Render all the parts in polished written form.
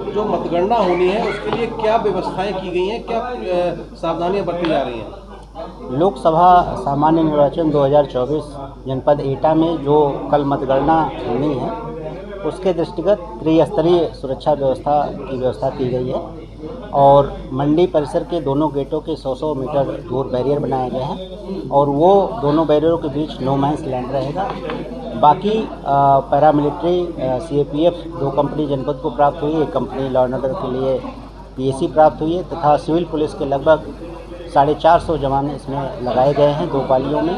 जो मतगणना होनी है उसके लिए क्या व्यवस्थाएं की गई हैं, क्या सावधानियां बरती जा रही हैं? लोकसभा सामान्य निर्वाचन 2024 जनपद एटा में जो कल मतगणना होनी है उसके दृष्टिगत त्रिस्तरीय सुरक्षा की व्यवस्था की गई है और मंडी परिसर के दोनों गेटों के 100-100 मीटर दूर बैरियर बनाए गए हैं और वो दोनों बैरियरों के बीच नो मैंस लैंड रहेगा। बाकी पैरामिलिट्री CAPF 2 कंपनी जनपद को प्राप्त हुई है, एक कंपनी लॉ एंड ऑर्डर के लिए PAC प्राप्त हुई है तथा सिविल पुलिस के लगभग 450 जवान इसमें लगाए गए हैं 2 पालियों में।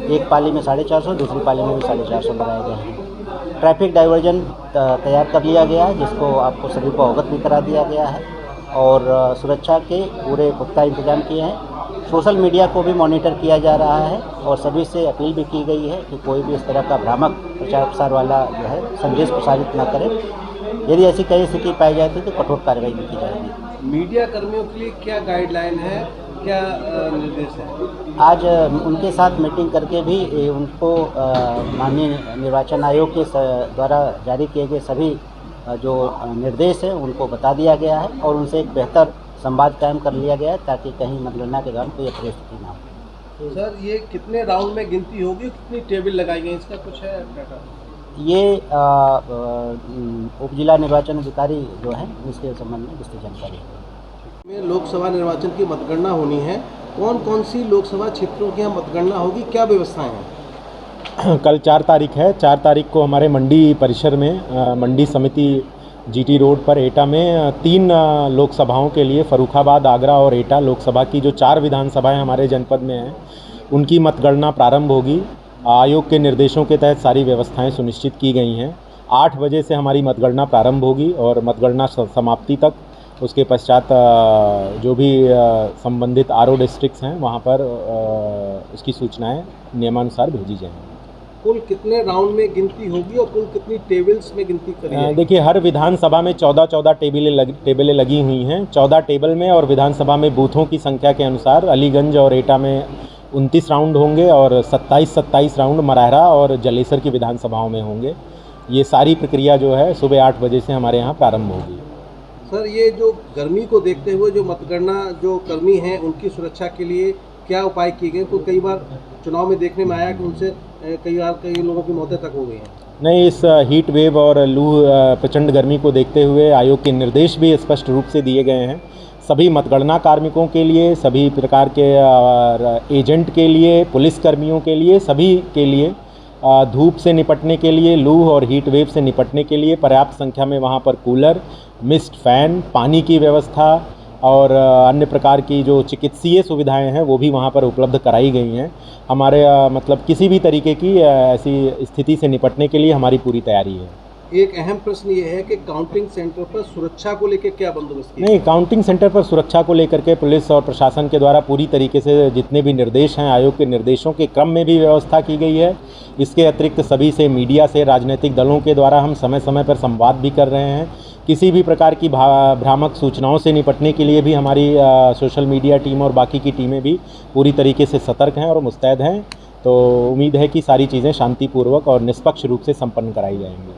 एक पाली में 450, दूसरी पाली में भी 450 लगाए गए हैं। ट्रैफिक डाइवर्जन तैयार कर लिया गया है जिसको आपको सभी को अवगत भी करा दिया गया है और सुरक्षा के पूरे पुख्ता इंतजाम किए हैं। सोशल मीडिया को भी मॉनिटर किया जा रहा है और सभी से अपील भी की गई है कि कोई भी इस तरह का भ्रामक प्रचार प्रसार वाला जो है संदेश प्रसारित न करे। यदि ऐसी कई स्थिति पाई जाती है तो कठोर कार्रवाई भी की जाएगी। मीडिया कर्मियों के लिए क्या गाइडलाइन है, क्या निर्देश है? आज उनके साथ मीटिंग करके भी उनको माननीय निर्वाचन आयोग के द्वारा जारी किए गए सभी जो निर्देश है उनको बता दिया गया है और उनसे एक बेहतर संवाद कायम कर लिया गया है ताकि कहीं मतगणना के दौरान कोई अप्रिय स्थिति ना हो। सर, ये कितने राउंड में गिनती होगी, कितनी टेबल लगाई गई, इसका कुछ है डाटा? ये उप जिला निर्वाचन अधिकारी जो हैं इसके संबंध में विस्तृत जानकारी है। लोकसभा निर्वाचन की मतगणना होनी है, कौन कौन सी लोकसभा क्षेत्रों की यहाँ मतगणना होगी, क्या व्यवस्थाएं हैं? कल 4 तारीख है। 4 तारीख को हमारे मंडी परिसर में मंडी समिति GT रोड पर एटा में 3 लोकसभाओं के लिए फर्रुखाबाद, आगरा और एटा लोकसभा की जो 4 विधानसभाएं हमारे जनपद में हैं उनकी मतगणना प्रारंभ होगी। आयोग के निर्देशों के तहत सारी व्यवस्थाएं सुनिश्चित की गई हैं। 8 बजे से हमारी मतगणना प्रारंभ होगी और मतगणना समाप्ति तक उसके पश्चात जो भी संबंधित RO डिस्ट्रिक्ट्स हैं वहाँ पर उसकी सूचनाएं नियमानुसार भेजी जाएंगी। कुल कितने राउंड में गिनती होगी और कुल कितनी टेबल्स में गिनती करेंगे? देखिए, हर विधानसभा में 14-14 टेबलें लगी हुई हैं। 14 टेबल में और विधानसभा में बूथों की संख्या के अनुसार अलीगंज और एटा में 29 राउंड होंगे और 27 राउंड मराहरा और जलेसर की विधानसभाओं में होंगे। ये सारी प्रक्रिया जो है सुबह 8 बजे से हमारे यहाँ प्रारंभ होगी। सर, ये जो गर्मी को देखते हुए जो मतगणना जो कर्मी हैं उनकी सुरक्षा के लिए क्या उपाय किए गए? तो कई बार चुनाव में देखने में आया कि उनसे कई लोगों की मौतें तक हो गई हैं। नहीं, इस हीट वेव और लू प्रचंड गर्मी को देखते हुए आयोग के निर्देश भी स्पष्ट रूप से दिए गए हैं। सभी मतगणना कार्मिकों के लिए, सभी प्रकार के एजेंट के लिए, पुलिसकर्मियों के लिए, सभी के लिए धूप से निपटने के लिए, लू और हीट वेव से निपटने के लिए पर्याप्त संख्या में वहाँ पर कूलर, मिस्ट फैन, पानी की व्यवस्था और अन्य प्रकार की जो चिकित्सीय सुविधाएं हैं वो भी वहाँ पर उपलब्ध कराई गई हैं। हमारे मतलब किसी भी तरीके की ऐसी स्थिति से निपटने के लिए हमारी पूरी तैयारी है। एक अहम प्रश्न ये है कि काउंटिंग सेंटर पर सुरक्षा को लेकर क्या बंदोबस्त किया? नहीं, काउंटिंग सेंटर पर सुरक्षा को लेकर के पुलिस और प्रशासन के द्वारा पूरी तरीके से जितने भी निर्देश हैं आयोग के निर्देशों के क्रम में भी व्यवस्था की गई है। इसके अतिरिक्त सभी से, मीडिया से, राजनीतिक दलों के द्वारा हम समय समय पर संवाद भी कर रहे हैं। किसी भी प्रकार की भ्रामक सूचनाओं से निपटने के लिए भी हमारी सोशल मीडिया टीम और बाकी की टीमें भी पूरी तरीके से सतर्क हैं और मुस्तैद हैं। तो उम्मीद है कि सारी चीज़ें शांतिपूर्वक और निष्पक्ष रूप से संपन्न कराई जाएंगी।